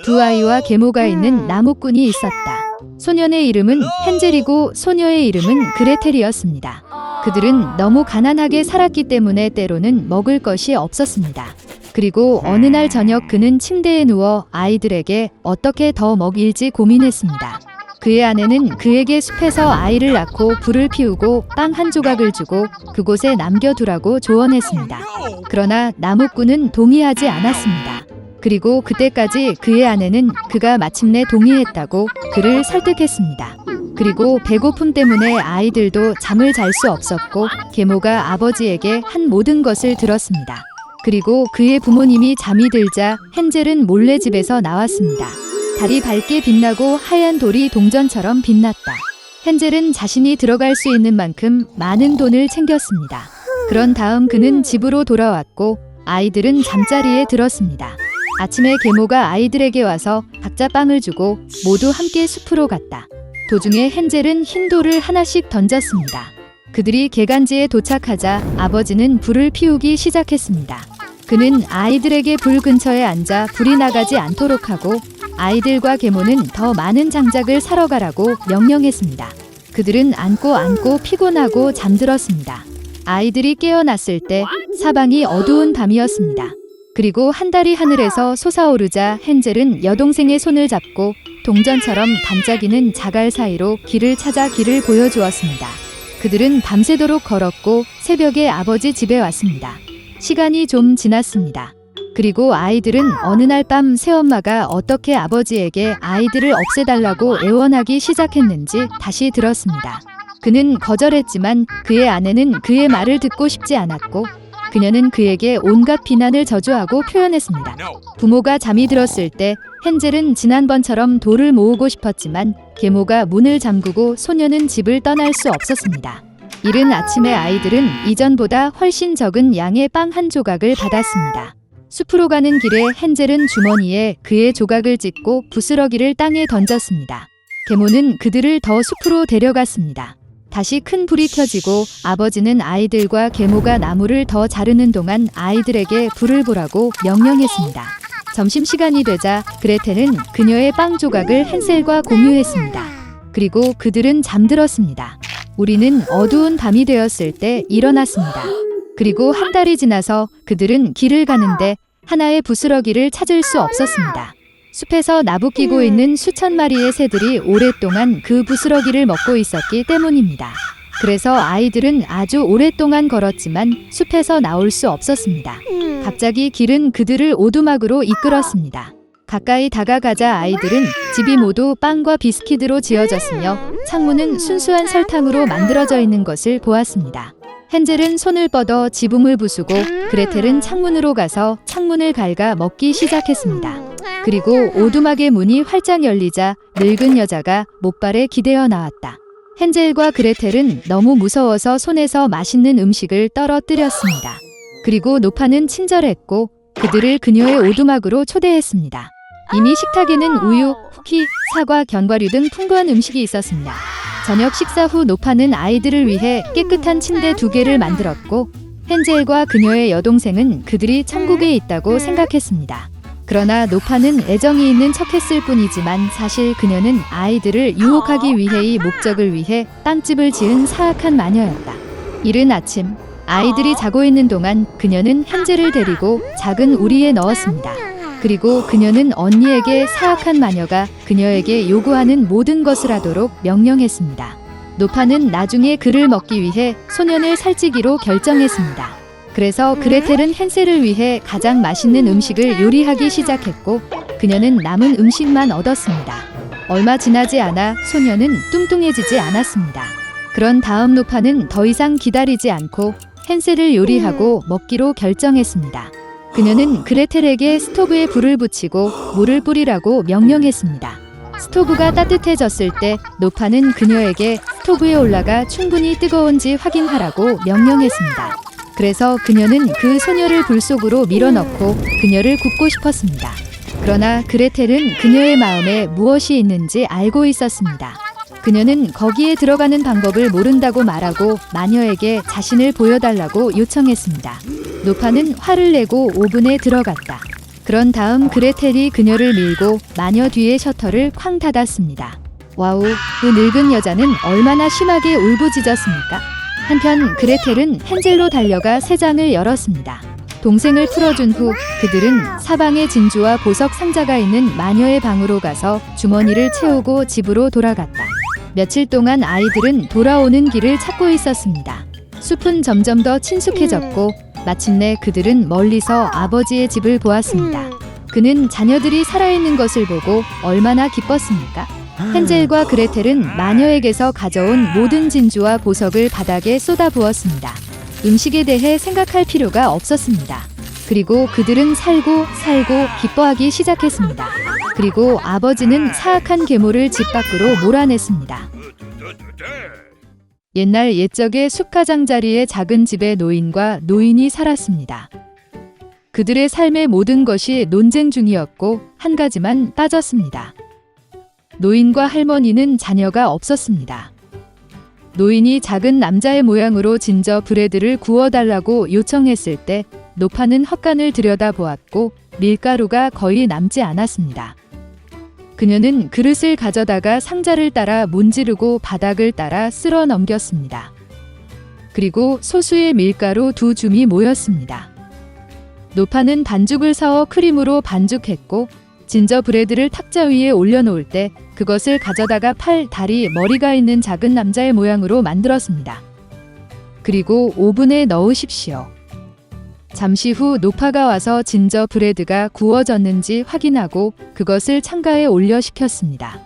두 아이와 계모가 있는 나무꾼이 있었다. 소년의 이름은 헨젤이고 소녀의 이름은 그레텔이었습니다. 그들은 너무 가난하게 살았기 때문에 때로는 먹을 것이 없었습니다. 그리고 어느 날 저녁 그는 침대에 누워 아이들에게 어떻게 더 먹일지 고민했습니다. 그의 아내는 그에게 숲에서 아이를 낳고 불을 피우고 빵 한 조각을 주고 그곳에 남겨두라고 조언했습니다. 그러나 나무꾼은 동의하지 않았습니다. 그리고 그때까지 그의 아내는 그가 마침내 동의했다고 그를 설득했습니다. 그리고 배고픔 때문에 아이들도 잠을 잘 수 없었고 계모가 아버지에게 한 모든 것을 들었습니다. 그리고 그의 부모님이 잠이 들자 헨젤은 몰래 집에서 나왔습니다. 달이 밝게 빛나고 하얀 돌이 동전처럼 빛났다. 헨젤은 자신이 들어갈 수 있는 만큼 많은 돈을 챙겼습니다. 그런 다음 그는 집으로 돌아왔고 아이들은 잠자리에 들었습니다. 아침에 계모가 아이들에게 와서 각자 빵을 주고 모두 함께 숲으로 갔다. 도중에 헨젤은 흰 돌을 하나씩 던졌습니다. 그들이 개간지에 도착하자 아버지는 불을 피우기 시작했습니다. 그는 아이들에게 불 근처에 앉아 불이 나가지 않도록 하고 아이들과 계모는 더 많은 장작을 사러 가라고 명령했습니다. 그들은 안고 피곤하고 잠들었습니다. 아이들이 깨어났을 때 사방이 어두운 밤이었습니다. 그리고 한 달이 하늘에서 솟아오르자 헨젤은 여동생의 손을 잡고 동전처럼 반짝이는 자갈 사이로 길을 찾아 길을 보여주었습니다. 그들은 밤새도록 걸었고 새벽에 아버지 집에 왔습니다. 시간이 좀 지났습니다. 그리고 아이들은 어느 날 밤 새엄마가 어떻게 아버지에게 아이들을 없애달라고 애원하기 시작했는지 다시 들었습니다. 그는 거절했지만 그의 아내는 그의 말을 듣고 싶지 않았고 그녀는 그에게 온갖 비난을 저주하고 표현했습니다. 부모가 잠이 들었을 때 헨젤은 지난번처럼 돌을 모으고 싶었지만 계모가 문을 잠그고 소녀는 집을 떠날 수 없었습니다. 이른 아침에 아이들은 이전보다 훨씬 적은 양의 빵 한 조각을 받았습니다. 숲으로 가는 길에 헨젤은 주머니에 그의 조각을 찢고 부스러기를 땅에 던졌습니다. 계모는 그들을 더 숲으로 데려갔습니다. 다시 큰 불이 켜지고 아버지는 아이들과 계모가 나무를 더 자르는 동안 아이들에게 불을 보라고 명령했습니다. 점심시간이 되자 그레텔은 그녀의 빵 조각을 헨셀과 공유했습니다. 그리고 그들은 잠들었습니다. 우리는 어두운 밤이 되었을 때 일어났습니다. 그리고 한 달이 지나서 그들은 길을 가는데 하나의 부스러기를 찾을 수 없었습니다. 숲에서 나부끼고 있는 수천 마리의 새들이 오랫동안 그 부스러기를 먹고 있었기 때문입니다. 그래서 아이들은 아주 오랫동안 걸었지만 숲에서 나올 수 없었습니다. 갑자기 길은 그들을 오두막으로 이끌었습니다. 가까이 다가가자 아이들은 집이 모두 빵과 비스킷으로 지어졌으며 창문은 순수한 설탕으로 만들어져 있는 것을 보았습니다. 헨젤은 손을 뻗어 지붕을 부수고 그레텔은 창문으로 가서 창문을 갉아 먹기 시작했습니다. 그리고 오두막의 문이 활짝 열리자 늙은 여자가 목발에 기대어 나왔다. 헨젤과 그레텔은 너무 무서워서 손에서 맛있는 음식을 떨어뜨렸습니다. 그리고 노파는 친절했고 그들을 그녀의 오두막으로 초대했습니다. 이미 식탁에는 우유, 쿠키, 사과, 견과류 등 풍부한 음식이 있었습니다. 저녁 식사 후 노파는 아이들을 위해 깨끗한 침대 2개를 만들었고 헨젤과 그녀의 여동생은 그들이 천국에 있다고 생각했습니다. 그러나 노파는 애정이 있는 척했을 뿐이지만 사실 그녀는 아이들을 유혹하기 위해의 목적을 위해 빵집을 지은 사악한 마녀였다. 이른 아침 아이들이 자고 있는 동안 그녀는 헨젤을 데리고 작은 우리에 넣었습니다. 그리고 그녀는 언니에게 사악한 마녀가 그녀에게 요구하는 모든 것을 하도록 명령했습니다. 노파는 나중에 그를 먹기 위해 소년을 살찌기로 결정했습니다. 그래서 그레텔은 헨셀을 위해 가장 맛있는 음식을 요리하기 시작했고 그녀는 남은 음식만 얻었습니다. 얼마 지나지 않아 소녀는 뚱뚱해지지 않았습니다. 그런 다음 노파는 더 이상 기다리지 않고 헨셀을 요리하고 먹기로 결정했습니다. 그녀는 그레텔에게 스토브에 불을 붙이고 물을 뿌리라고 명령했습니다. 스토브가 따뜻해졌을 때 노파는 그녀에게 스토브에 올라가 충분히 뜨거운지 확인하라고 명령했습니다. 그래서 그녀는 그 소녀를 불 속으로 밀어넣고 그녀를 굽고 싶었습니다. 그러나 그레텔은 그녀의 마음에 무엇이 있는지 알고 있었습니다. 그녀는 거기에 들어가는 방법을 모른다고 말하고 마녀에게 자신을 보여달라고 요청했습니다. 노파는 화를 내고 오븐에 들어갔다. 그런 다음 그레텔이 그녀를 밀고 마녀 뒤에 셔터를 쾅 닫았습니다. 와우, 그 늙은 여자는 얼마나 심하게 울부짖었습니까? 한편 그레텔은 헨젤로 달려가 새 장을 열었습니다. 동생을 풀어준 후 그들은 사방에 진주와 보석 상자가 있는 마녀의 방으로 가서 주머니를 채우고 집으로 돌아갔다. 며칠 동안 아이들은 돌아오는 길을 찾고 있었습니다. 숲은 점점 더 친숙해졌고 마침내 그들은 멀리서 아버지의 집을 보았습니다. 그는 자녀들이 살아있는 것을 보고 얼마나 기뻤습니까? 헨젤과 그레텔은 마녀에게서 가져온 모든 진주와 보석을 바닥에 쏟아부었습니다. 음식에 대해 생각할 필요가 없었습니다. 그리고 그들은 살고 기뻐하기 시작했습니다. 그리고 아버지는 사악한 괴물을 집 밖으로 몰아냈습니다. 옛날 옛적에 숲가장자리의 작은 집에 노인과 노인이 살았습니다. 그들의 삶의 모든 것이 논쟁 중이었고 한 가지만 빠졌습니다. 노인과 할머니는 자녀가 없었습니다. 노인이 작은 남자의 모양으로 진저브레드를 구워달라고 요청했을 때 노파는 헛간을 들여다보았고 밀가루가 거의 남지 않았습니다. 그녀는 그릇을 가져다가 상자를 따라 문지르고 바닥을 따라 쓸어 넘겼습니다. 그리고 소수의 밀가루 2줌이 모였습니다. 노파는 반죽을 사어 크림으로 반죽했고 진저브레드를 탁자 위에 올려놓을 때 그것을 가져다가 팔, 다리, 머리가 있는 작은 남자의 모양으로 만들었습니다. 그리고 오븐에 넣으십시오. 잠시 후 노파가 와서 진저브레드가 구워졌는지 확인하고 그것을 창가에 올려 식혔습니다.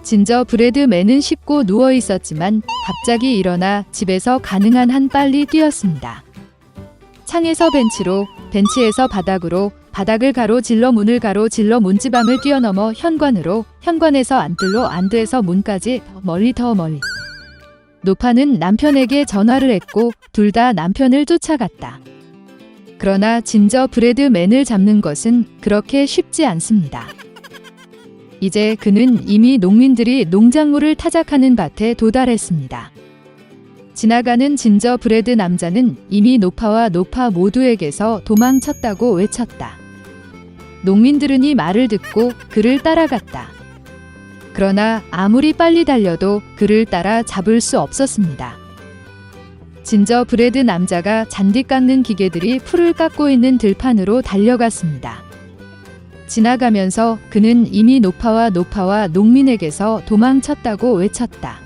진저브레드맨은 씹고 누워 있었지만 갑자기 일어나 집에서 가능한 한 빨리 뛰었습니다. 창에서 벤치로, 벤치에서 바닥으로, 바닥을 가로질러 문을 가로질러 문지방을 뛰어넘어 현관으로, 현관에서 안뜰로, 안뜰에서 문까지 더 멀리. 노파는 남편에게 전화를 했고 둘 다 남편을 쫓아갔다. 그러나 진저브레드맨을 잡는 것은 그렇게 쉽지 않습니다. 이제 그는 이미 농민들이 농작물을 타작하는 밭에 도달했습니다. 지나가는 진저브레드 남자는 이미 노파와 노파 모두에게서 도망쳤다고 외쳤다. 농민들은 이 말을 듣고 그를 따라갔다. 그러나 아무리 빨리 달려도 그를 따라 잡을 수 없었습니다. 진저브레드 남자가 잔디 깎는 기계들이 풀을 깎고 있는 들판으로 달려갔습니다. 지나가면서 그는 이미 노파와 농민에게서 도망쳤다고 외쳤다.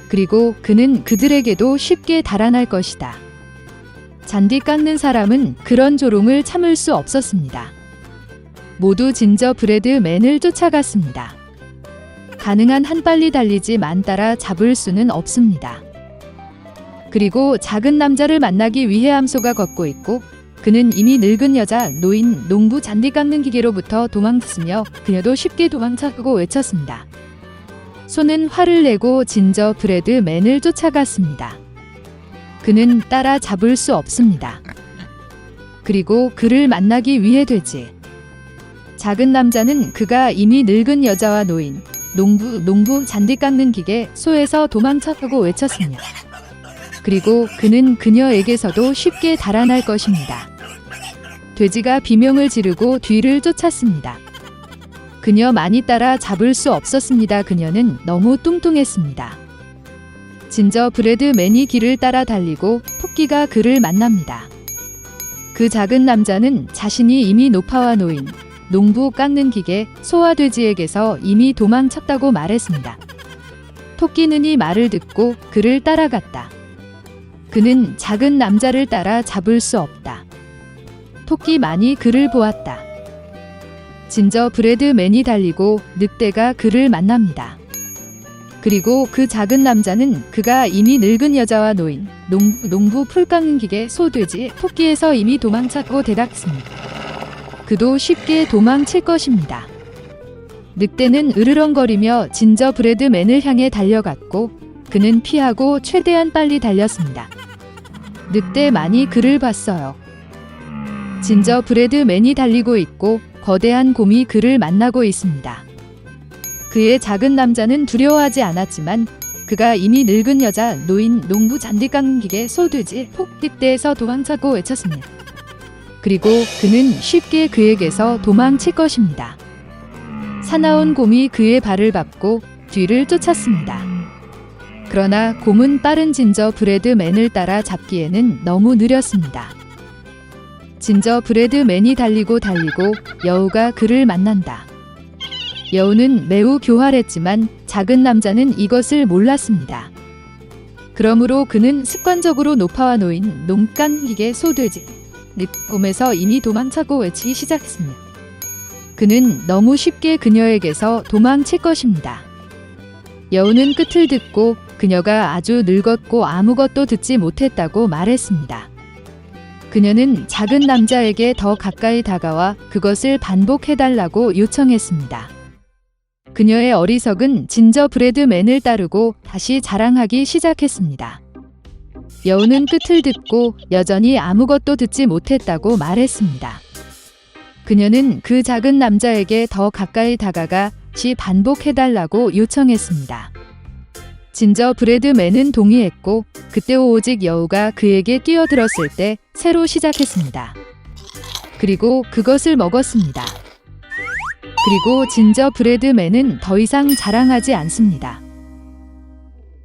그리고 그는 그들에게도 쉽게 달아날 것이다. 잔디 깎는 사람은 그런 조롱을 참을 수 없었습니다. 모두 진저브레드맨을 쫓아갔습니다. 가능한 한 빨리 달리지만 따라 잡을 수는 없습니다. 그리고 작은 남자를 만나기 위해 암소가 걷고 있고 그는 이미 늙은 여자, 노인, 농부 잔디 깎는 기계로부터 도망쳤으며 그녀도 쉽게 도망쳤고 외쳤습니다. 소는 화를 내고 진저브레드맨을 쫓아갔습니다. 그는 따라 잡을 수 없습니다. 그리고 그를 만나기 위해 되지. 작은 남자는 그가 이미 늙은 여자와 노인, 농부 잔디 깎는 기계, 소에서 도망쳤다고 외쳤습니다. 그리고 그는 그녀에게서도 쉽게 달아날 것입니다. 돼지가 비명을 지르고 뒤를 쫓았습니다. 그녀 많이 따라 잡을 수 없었습니다. 그녀는 너무 뚱뚱했습니다. 진저브레드맨이 길을 따라 달리고 토끼가 그를 만납니다. 그 작은 남자는 자신이 이미 노파와 노인, 농부 깎는 기계, 소와 돼지에게서 이미 도망쳤다고 말했습니다. 토끼는 이 말을 듣고 그를 따라갔다. 그는 작은 남자를 따라 잡을 수 없다. 토끼만이 그를 보았다. 진저브레드맨이 달리고 늑대가 그를 만납니다. 그리고 그 작은 남자는 그가 이미 늙은 여자와 노인, 농부 풀 깎는 기계, 소, 돼지, 토끼에서 이미 도망쳤고 대답했습니다. 그도 쉽게 도망칠 것입니다. 늑대는 으르렁거리며 진저브레드맨을 향해 달려갔고 그는 피하고 최대한 빨리 달렸습니다. 늑대만이 그를 봤어요. 진저브레드맨이 달리고 있고 거대한 곰이 그를 만나고 있습니다. 그의 작은 남자는 두려워하지 않았지만 그가 이미 늙은 여자, 노인, 농부 잔디 깎는 기계, 소, 돼지, 늑대에서 도망쳤고 외쳤습니다. 그리고 그는 쉽게 그에게서 도망칠 것입니다. 사나운 곰이 그의 발을 밟고 뒤를 쫓았습니다. 그러나 곰은 빠른 진저브레드맨을 따라 잡기에는 너무 느렸습니다. 진저브레드맨이 달리고 여우가 그를 만난다. 여우는 매우 교활했지만 작은 남자는 이것을 몰랐습니다. 그러므로 그는 습관적으로 노파와 놓인 농간기계 소돼지 곰에서 이미 도망차고 외치기 시작했습니다. 그는 너무 쉽게 그녀에게서 도망칠 것입니다. 여우는 끝을 듣고 그녀가 아주 늙었고 아무것도 듣지 못했다고 말했습니다. 그녀는 작은 남자에게 더 가까이 다가와 그것을 반복해달라고 요청했습니다. 그녀의 어리석은 진저브레드맨을 따르고 다시 자랑하기 시작했습니다. 여우는 끝을 듣고 여전히 아무것도 듣지 못했다고 말했습니다. 그녀는 그 작은 남자에게 더 가까이 다가가 다시 반복해달라고 요청했습니다. 진저브레드맨은 동의했고 그때 오직 여우가 그에게 뛰어들었을 때 새로 시작했습니다. 그리고 그것을 먹었습니다. 그리고 진저브레드맨은 더 이상 자랑하지 않습니다.